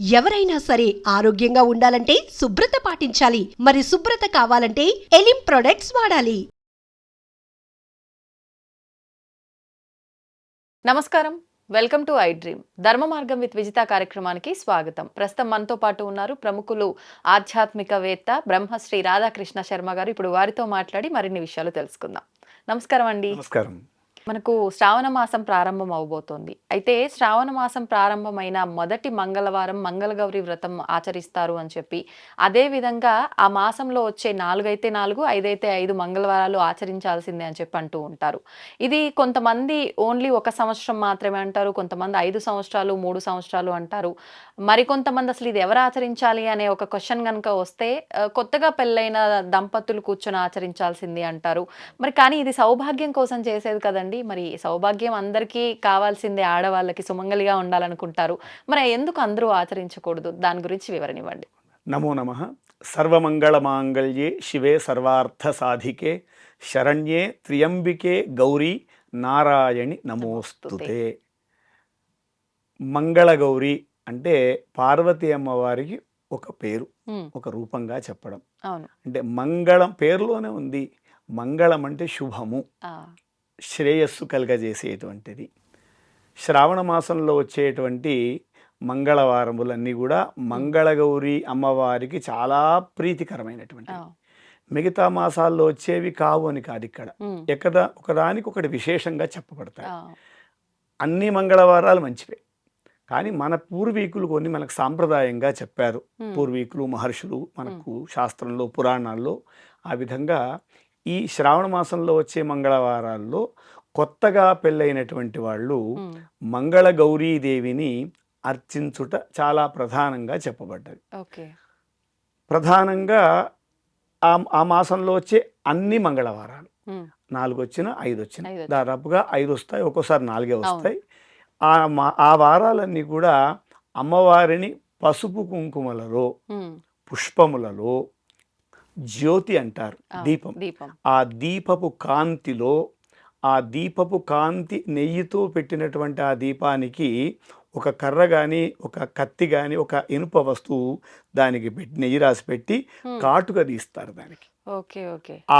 ఎవరైనా సరే ఆరోగ్యంగా ఉండాలంటే శుభ్రత పాటించాలి. మరి శుభ్రత కావాలంటే ఎలిం ప్రొడక్ట్స్ వాడాలి. నమస్కారం, వెల్కమ్ టు ఐ డ్రీమ్. ధర్మ మార్గం విత్ విజిత కార్యక్రమానికి స్వాగతం. ప్రస్తుతం మనతో పాటు ఉన్నారు ప్రముఖులు, ఆధ్యాత్మికవేత్త బ్రహ్మశ్రీ రాధాకృష్ణ శర్మ గారు. ఇప్పుడు వారితో మాట్లాడి మరిన్ని విషయాలు తెలుసుకుందాం. నమస్కారం అండి. నమస్కారం. మనకు శ్రావణ మాసం ప్రారంభం అవబోతోంది. అయితే శ్రావణ మాసం ప్రారంభమైన మొదటి మంగళవారం మంగళగౌరి వ్రతం ఆచరిస్తారు అని చెప్పి, అదేవిధంగా ఆ మాసంలో వచ్చే 4 అయితే 4, 5 అయితే 5 మంగళవారాలు ఆచరించాల్సిందే అని చెప్పి అంటూ ఉంటారు. ఇది కొంతమంది ఓన్లీ 1 సంవత్సరం మాత్రమే అంటారు, కొంతమంది 5 సంవత్సరాలు 3 సంవత్సరాలు అంటారు. మరికొంతమంది అసలు ఇది ఎవరు ఆచరించాలి అనే ఒక క్వశ్చన్ కనుక వస్తే కొత్తగా పెళ్ళైన దంపతులు కూర్చొని ఆచరించాల్సింది అంటారు. మరి కానీ ఇది సౌభాగ్యం కోసం చేసేది కదండి. మరి సౌభాగ్యం అందరికీ కావాల్సిందే, ఆడవాళ్ళకి సుమంగలిగా ఉండాలనుకుంటారు. మరి ఎందుకు అందరూ ఆచరించకూడదు? దాని గురించి వివరణ ఇవ్వండి. నమో నమః. సర్వమంగళ మాంగళ్యే శివే సర్వార్థ సాధికే శరణ్యే త్ర్యంబికే గౌరీ నారాయణి నమోస్తుతే. మంగళగౌరి అంటే పార్వతీ అమ్మవారికి ఒక పేరు, ఒక రూపంగా చెప్పడం. అంటే మంగళం పేరులోనే ఉంది. మంగళం అంటే శుభము, శ్రేయస్సు కలగజేసేటువంటిది. శ్రావణ మాసంలో వచ్చేటువంటి మంగళవారములన్నీ కూడా మంగళగౌరి అమ్మవారికి చాలా ప్రీతికరమైనటువంటివి. మిగతా మాసాల్లో వచ్చేవి కావు అని కాదు. ఇక్కడ ఒకదానికి ఒకటి విశేషంగా చెప్పబడతాయి. అన్ని మంగళవారాలు మంచివే, కానీ మన పూర్వీకులు కొన్ని మనకు సాంప్రదాయంగా చెప్పారు. పూర్వీకులు మహర్షులు మనకు శాస్త్రంలో పురాణాల్లో ఆ విధంగా ఈ శ్రావణ మాసంలో వచ్చే మంగళవారాల్లో కొత్తగా పెళ్ళైనటువంటి వాళ్ళు మంగళగౌరీదేవిని అర్చించుట చాలా ప్రధానంగా చెప్పబడ్డది. ప్రధానంగా ఆ మాసంలో వచ్చే అన్ని మంగళవారాలు 4 వచ్చినా 5 వచ్చినా దాదాపుగా 5 వస్తాయి, ఒక్కోసారి 4 వస్తాయి. ఆ వారాలన్నీ కూడా అమ్మవారిని పసుపు కుంకుమలలో, పుష్పములలో, జ్యోతి అంటారు, దీపం, ఆ దీపపు కాంతిలో, ఆ దీపపు కాంతి నెయ్యితో పెట్టినటువంటి ఆ దీపానికి ఒక కర్ర కానీ, ఒక కత్తి కానీ, ఒక ఇనుప వస్తువు దానికి పెట్టి నెయ్యి రాసి పెట్టి కాటుక తీస్తారు దానికి.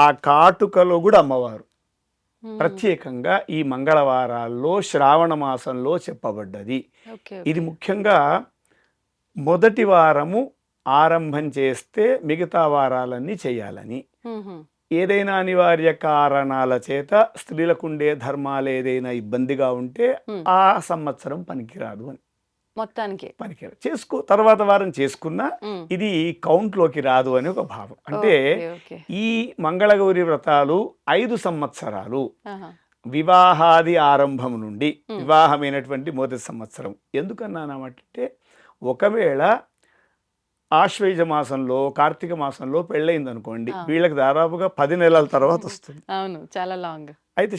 ఆ కాటుకలో కూడా అమ్మవారు ప్రత్యేకంగా ఈ మంగళవారాల్లో శ్రావణ మాసంలో చెప్పబడ్డది. ఇది ముఖ్యంగా మొదటి వారము ఆరంభం చేస్తే మిగతా వారాలన్నీ చేయాలని, ఏదైనా అనివార్య కారణాల చేత స్త్రీలకుండే ధర్మాలు ఏదైనా ఇబ్బందిగా ఉంటే ఆ సంవత్సరం పనికిరాదు అని, మొత్తానికి పనికిరాదు, తర్వాత వారం చేసుకున్నా ఇది కౌంట్లోకి రాదు అని ఒక భావం. అంటే ఈ మంగళగౌరి వ్రతాలు 5 సంవత్సరాలు, వివాహాది ఆరంభం నుండి వివాహమైనటువంటి మొదటి సంవత్సరం. ఎందుకన్నానంటే ఒకవేళ ఆశ్వేజ మాసంలో, కార్తీక మాసంలో పెళ్ళయింది అనుకోండి, వీళ్ళకి దాదాపుగా 10 నెలల తర్వాత వస్తుంది. అవును, చాలా లాంగ్. అయితే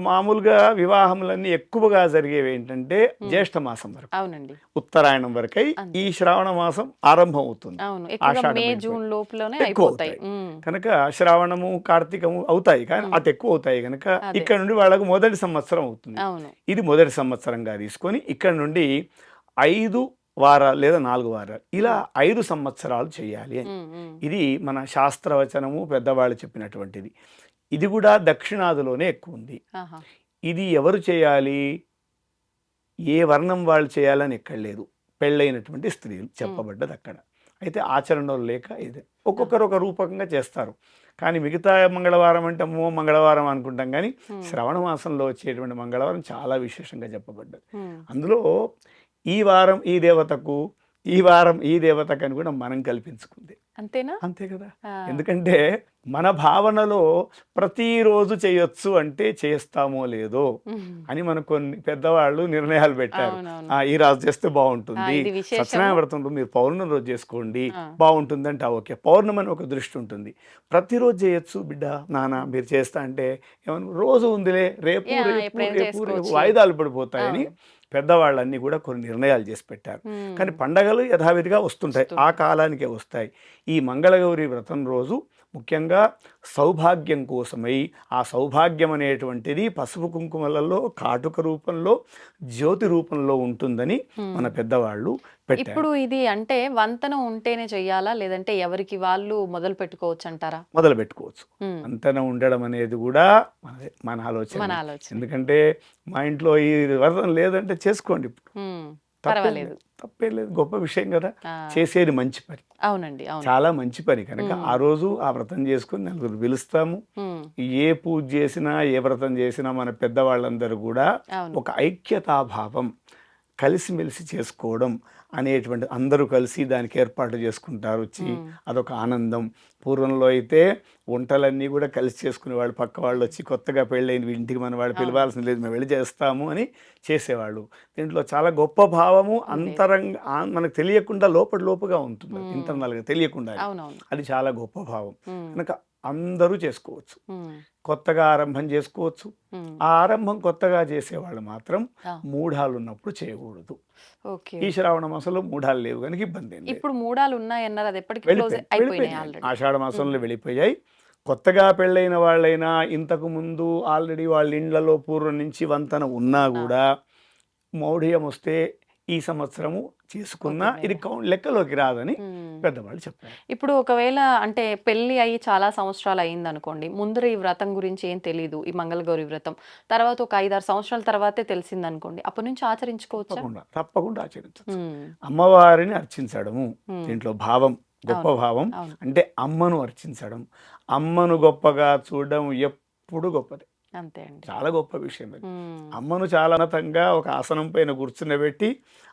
మామూలుగా వివాహములన్నీ ఎక్కువగా జరిగేవి ఏంటంటే జ్యేష్ఠ మాసం వరకు, ఉత్తరాయణం వరకు ఈ శ్రావణ మాసం ఆరంభం అవుతుంది. ఎక్కువ అవుతాయి కనుక శ్రావణము కార్తీకము అవుతాయి, కానీ అతి ఎక్కువ అవుతాయి కనుక ఇక్కడ నుండి వాళ్ళకు మొదటి సంవత్సరం అవుతుంది. ఇది మొదటి సంవత్సరంగా తీసుకొని ఇక్కడ నుండి 5 వారాలు లేదా 4 వారాలు ఇలా 5 సంవత్సరాలు చేయాలి అని. ఇది మన శాస్త్రవచనము, పెద్దవాళ్ళు చెప్పినటువంటిది. ఇది కూడా దక్షిణాదిలోనే ఎక్కువ ఉంది. ఇది ఎవరు చేయాలి, ఏ వర్ణం వాళ్ళు చేయాలని ఎక్కడ లేదు, పెళ్ళైనటువంటి స్త్రీలు చెప్పబడ్డది అక్కడ. అయితే ఆచరణలో లేక ఇది ఒక్కొక్కరు ఒక రూపకంగా చేస్తారు. కానీ మిగతా మంగళవారం అంటే మంగళవారం అనుకుంటాం, కానీ శ్రవణ మాసంలో వచ్చేటువంటి మంగళవారం చాలా విశేషంగా చెప్పబడ్డది. అందులో ఈ వారం ఈ దేవతకు, ఈ వారం ఈ దేవతకు అని కూడా మనం కల్పించుకుంది. అంతేనా? అంతే కదా. ఎందుకంటే మన భావనలో ప్రతిరోజు చేయొచ్చు అంటే చేస్తామో లేదో అని మనకు కొన్ని పెద్దవాళ్ళు నిర్ణయాలు పెట్టారు. ఈ రోజు చేస్తే బాగుంటుంది, సత్యనారాయణ వ్రతం మీరు పౌర్ణమి రోజు చేసుకోండి బాగుంటుంది అంటే ఓకే. పౌర్ణమి అని ఒక దృష్టి ఉంటుంది. ప్రతిరోజు చేయొచ్చు బిడ్డ నాన్న మీరు చేస్తా అంటే ఏమన్నా రోజు ఉందిలే, రేపు రేపు రేపు రేపు వాయిదాలు పడిపోతాయని పెద్దవాళ్ళన్నీ కూడా కొన్ని నిర్ణయాలు చేసి పెట్టారు. కానీ పండగలు యథావిధిగా వస్తుంటాయి, ఆ కాలానికే వస్తాయి. ఈ మంగళగౌరి వ్రతం రోజు ముఖ్యంగా సౌభాగ్యం కోసమై, ఆ సౌభాగ్యం అనేటువంటిది పసుపు కుంకుమలలో కాటుక రూపంలో, జ్యోతి రూపంలో ఉంటుందని మన పెద్దవాళ్ళు పెట్టారు. ఇప్పుడు ఇది అంటే వంతెన ఉంటేనే చెయ్యాలా, లేదంటే ఎవరికి వాళ్ళు మొదలు పెట్టుకోవచ్చు అంటారా? మొదలు పెట్టుకోవచ్చు. వంతెన ఉండడం అనేది కూడా మన ఆలోచన. ఎందుకంటే మా ఇంట్లో ఈ వ్రతం లేదంటే చేసుకోండి, ఇప్పుడు పర్వాలేదు, తప్పేం లేదు, గొప్ప విషయం కదా. చేసేది మంచి పని. అవునండి, చాలా మంచి పని కనుక ఆ రోజు ఆ వ్రతం చేసుకుని నలుగురు పిలుస్తాము. ఏ పూజ చేసినా, ఏ వ్రతం చేసినా మన పెద్దవాళ్ళందరూ కూడా ఒక ఐక్యతాభావం, కలిసిమెలిసి చేసుకోవడం అనేటువంటి, అందరూ కలిసి దానికి ఏర్పాటు చేసుకుంటారు. వచ్చి అదొక ఆనందం. పూర్వంలో అయితే వంటలన్నీ కూడా కలిసి చేసుకునేవాళ్ళు. పక్క వాళ్ళు వచ్చి కొత్తగా పెళ్ళైన ఇంటికి మన వాళ్ళు పిలవాల్సిన లేదు, మేము వెళ్ళి చేస్తాము అని చేసేవాళ్ళు. దీంట్లో చాలా గొప్ప భావము అంతరంగా మనకు తెలియకుండా లోపుగా ఉంటుంది, ఇంటర్నల్గా తెలియకుండా. అది చాలా గొప్ప భావం కనుక అందరూ చేసుకోవచ్చు. కొత్తగా ఆరంభం చేసుకోవచ్చు. ఆ ఆరంభం కొత్తగా చేసేవాళ్ళు మాత్రం మూఢాలు ఉన్నప్పుడు చేయకూడదు. ఈ శ్రావణ మాసంలో మూఢాలు లేవు కనుక ఇబ్బంది ఏం లేదు. ఇప్పుడు మూఢాలు ఉన్నాయన్నారు, అది ఎప్పటికీ క్లోజ్ అయిపోయినాయి ఆల్రెడీ. ఆషాఢ మాసంలో వెళ్ళిపోయాయి. కొత్తగా పెళ్ళైన వాళ్ళైనా ఇంతకు ముందు ఆల్రెడీ వాళ్ళ ఇండ్లలో పూర్వం నుంచి వంతన ఉన్నా కూడా మౌఢ్యం వస్తే ఈ సంవత్సరము చేసుకున్నా ఇది లెక్కలోకి రాదని పెద్దవాళ్ళు చెప్పారు. ఇప్పుడు ఒకవేళ అంటే పెళ్లి అయ్యి చాలా సంవత్సరాలు అయింది అనుకోండి, ముందర ఈ వ్రతం గురించి ఏం తెలియదు, ఈ మంగళగౌరి వ్రతం తర్వాత ఒక 5-6 సంవత్సరాల తర్వాతే తెలిసింది అనుకోండి, అప్పటి నుంచి ఆచరించుకోవచ్చా? తప్పకుండా ఆచరించవచ్చు. అమ్మవారిని అర్చించడము దీంట్లో భావం, గొప్ప భావం. అంటే అమ్మను అర్చించడం, అమ్మను గొప్పగా చూడడం ఎప్పుడు గొప్పది. అంతే అండి, చాలా గొప్ప విషయం అది. అమ్మను చాలా ఉన్నతంగా ఒక ఆసనం పైన కూర్చున్నబెట్టి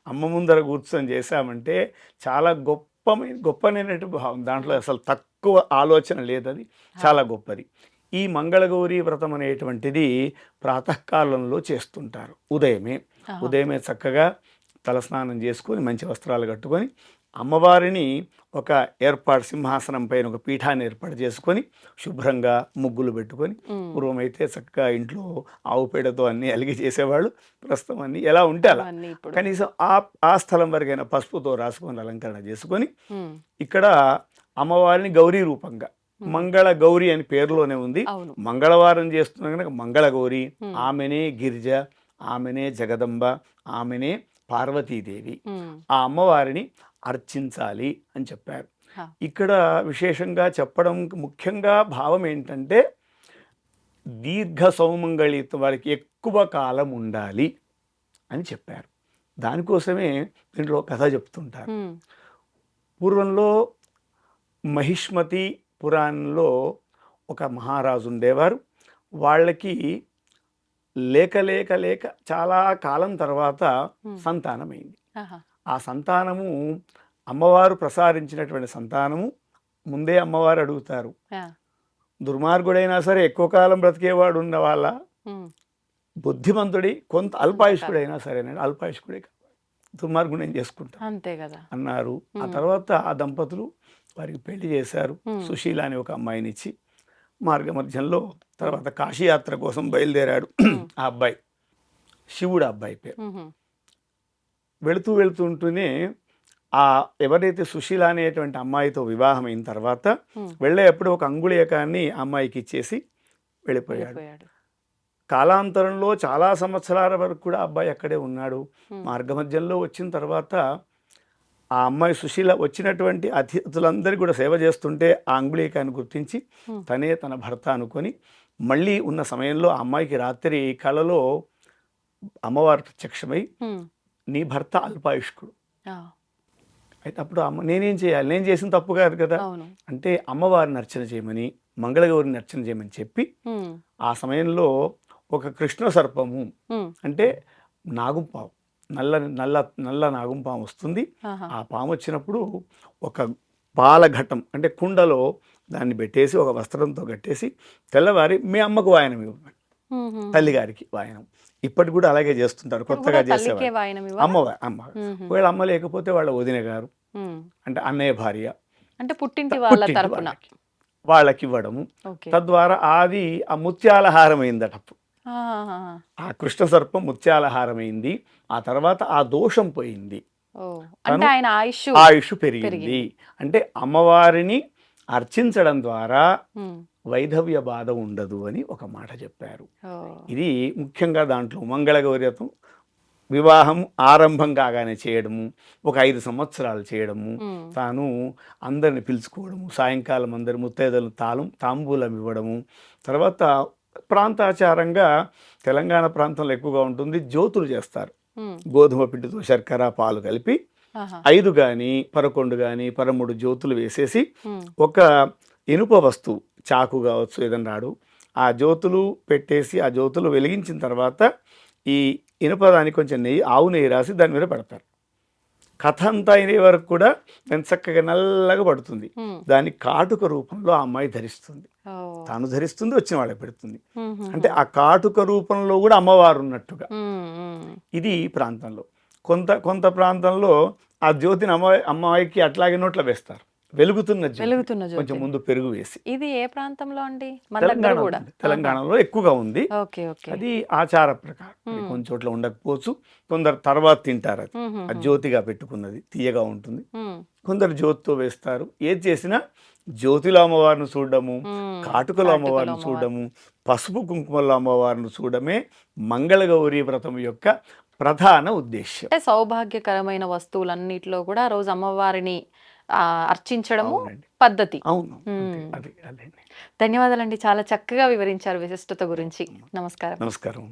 అమ్మ ముందర కూర్చొని చేశామంటే చాలా గొప్పనైనటువంటి భావం. దాంట్లో అసలు తక్కువ ఆలోచన లేదు, అది చాలా గొప్పది. ఈ మంగళగౌరి వ్రతం అనేటువంటిది ప్రాతకాలంలో చేస్తుంటారు. ఉదయమే చక్కగా తలస్నానం చేసుకొని మంచి వస్త్రాలు కట్టుకొని అమ్మవారిని ఒక సింహాసనం పైన ఒక పీఠాన్ని ఏర్పాటు చేసుకొని శుభ్రంగా ముగ్గులు పెట్టుకొని, పూర్వమైతే చక్కగా ఇంట్లో ఆవు పేడతో అన్ని అలిగి చేసేవాళ్ళు. ప్రస్తుతం అన్ని ఎలా ఉంటే అలా, కనీసం ఆ స్థలం వరకైనా పసుపుతో రాసుకొని అలంకరణ చేసుకొని ఇక్కడ అమ్మవారిని గౌరీ రూపంగా, మంగళ గౌరి అని పేరులోనే ఉంది, మంగళవారం చేస్తున్నా కనుక మంగళ గౌరి, ఆమెనే గిరిజ, ఆమెనే జగదంబ, ఆమెనే పార్వతీదేవి. ఆ అమ్మవారిని అర్చించాలి అని చెప్పారు. ఇక్కడ విశేషంగా చెప్పడం ముఖ్యంగా భావం ఏంటంటే దీర్ఘ సౌమంగళిత వారికి ఎక్కువ కాలం ఉండాలి అని చెప్పారు. దానికోసమే దీంట్లో కథ చెప్తుంటారు. పూర్వంలో మహిష్మతి పురాణంలో ఒక మహారాజు ఉండేవారు. వాళ్ళకి లేక చాలా కాలం తర్వాత సంతానమైంది. ఆ సంతానము అమ్మవారు ప్రసాదించినటువంటి సంతానము. ముందే అమ్మవారు అడుగుతారు, దుర్మార్గుడైనా సరే ఎక్కువ కాలం బ్రతికేవాడు ఉన్న వాళ్ళ, బుద్ధిమంతుడి కొంత అల్పాయుష్కుడైనా సరే అల్పాయుష్కుడే దుర్మార్గుడు ఏం చేసుకుంటా అంతే కదా అన్నారు. ఆ తర్వాత ఆ దంపతులు వారికి పెళ్లి చేశారు. సుశీల అని ఒక అమ్మాయినిచ్చి మార్గ మధ్యంలో తర్వాత కాశీయాత్ర కోసం బయలుదేరాడు ఆ అబ్బాయి. శివుడు అబ్బాయి పేరు. వెళుతుంటూనే ఆ ఎవరైతే సుశీల అనేటువంటి అమ్మాయితో వివాహం అయిన తర్వాత వెళ్ళేటప్పుడు ఒక అంగుళీయకాన్ని అమ్మాయికి ఇచ్చేసి వెళ్ళిపోయాడు. కాలాంతరంలో చాలా సంవత్సరాల వరకు కూడా అబ్బాయి అక్కడే ఉన్నాడు. మార్గమధ్యంలో వచ్చిన తర్వాత ఆ అమ్మాయి సుశీల వచ్చినటువంటి అతిథులందరికీ కూడా సేవ చేస్తుంటే ఆ అంగుళీకాన్ని గుర్తించి తనే తన భర్త అనుకొని మళ్ళీ ఉన్న సమయంలో ఆ అమ్మాయికి రాత్రి కళలో అమ్మవారు ప్రత్యక్షమై నీ భర్త అల్పాయుష్కుడు, అయితే అప్పుడు నేనేం చేయాలి, నేను చేసిన తప్పు కాదు కదా అంటే అమ్మవారిని అర్చన చేయమని, మంగళగౌరిని అర్చన చేయమని చెప్పి ఆ సమయంలో ఒక కృష్ణ సర్పము అంటే నాగుంపాము, నల్ల నాగుంపాము వస్తుంది. ఆ పాము వచ్చినప్పుడు ఒక పాలఘటం అంటే కుండలో దాన్ని పెట్టేసి ఒక వస్త్రంతో కట్టేసి తెల్లవారి మీ అమ్మకు వాయనం ఇవ్వండి, తల్లిగారికి వాయనం. ఇప్పటికి కూడా అలాగే చేస్తుంటారు. కొత్తగా చేసేవారు అమ్మ. ఒకవేళ అమ్మ లేకపోతే వాళ్ళ వదిన గారు అంటే అన్నయ్య భార్య అంటే పుట్టింటి వాళ్ళ తరపున వాళ్ళకి ఇవ్వడము. తద్వారా అది ఆ ముత్యాలహారం అయిందట. ఆ కృష్ణ సర్పం ముత్యాలహారమైంది. ఆ తర్వాత ఆ దోషం పోయింది, ఆయుష్ పెరిగింది. అంటే అమ్మవారిని అర్చించడం ద్వారా ఉమ్. వైధవ్య బాధ ఉండదు అని ఒక మాట చెప్పారు. ఓ. ఇది ముఖ్యంగా దాంట్లో మంగళగౌరి వ్రతం వివాహం ఆరంభం కాగానే చేయడము, ఒక 5 సంవత్సరాలు చేయడము, ఉమ్. తాను అందరిని పిలుచుకోవడము, సాయంకాలం అందరి ముత్తైదులను తాంబూలం ఇవ్వడము, తర్వాత ప్రాంతాచారంగా తెలంగాణ ప్రాంతంలో ఎక్కువగా ఉంటుంది, జ్యోతులు చేస్తారు. ఉమ్. గోధుమ పిండితో శర్కర పాలు కలిపి ఆహా. 5 కానీ 11 కానీ 13 జ్యోతులు వేసేసి ఉమ్. ఒక ఇనుప వస్తువు చాకు కావచ్చు ఏదన్నా రాడు, ఆ జ్యోతులు పెట్టేసి ఆ జ్యోతులు వెలిగించిన తర్వాత ఈ ఇనుప దానికి కొంచెం నెయ్యి, ఆవు నెయ్యి రాసి దాని మీద పెడతారు. కథ అంతా అయ్యే వరకు కూడా దాన్ని చక్కగా నల్లగా పడుతుంది. ఉమ్. దాన్ని కాటుక రూపంలో ఆ అమ్మాయి ధరిస్తుంది. ఓ. తాను ధరిస్తుంది, వచ్చిన వాళ్ళకి పెడుతుంది. ఉమ్. అంటే ఆ కాటుక రూపంలో కూడా అమ్మవారు ఉన్నట్టుగా. ఉమ్. ఉమ్. ఇది ఈ ప్రాంతంలో. కొంత ప్రాంతంలో ఆ జ్యోతిని అమ్మాయికి అట్లాగే నోట్లో వేస్తారు, వెలుగుతున్న జ్యోతి. వెలుగుతున్న కొంచెం జ్యోతి. ముందు పెరుగు వేసి. ఇది ఏ ప్రాంతంలో అండి? మన దగ్గర కూడా తెలంగాణలో ఎక్కువగా ఉంది. Okay okay. అది ఆచార ప్రకారం. అది కొన్ని చోట్ల ఉండకపోవచ్చు, కొందరు తర్వాత తింటారు. అది ఆ జ్యోతిగా పెట్టుకున్నది తీయగా ఉంటుంది. కొందరు జ్యోతితో వేస్తారు. ఏది చేసినా జ్యోతిలో అమ్మవారిని చూడడము, కాటుకలో అమ్మవారిని చూడడము, పసుపు కుంకుమలో అమ్మవారిని చూడడమే మంగళగౌరి వ్రతం యొక్క ప్రధాన ఉద్దేశ్యం. అంటే సౌభాగ్యకరమైన వస్తువులన్నిటిలో కూడా ఆ రోజు అమ్మవారిని అర్చించడము అవునండి. పద్ధతి. అవును, అది అదే. ధన్యవాదాలండి, చాలా చక్కగా వివరించారు విశిష్టత గురించి. నమస్కారం. నమస్కారం.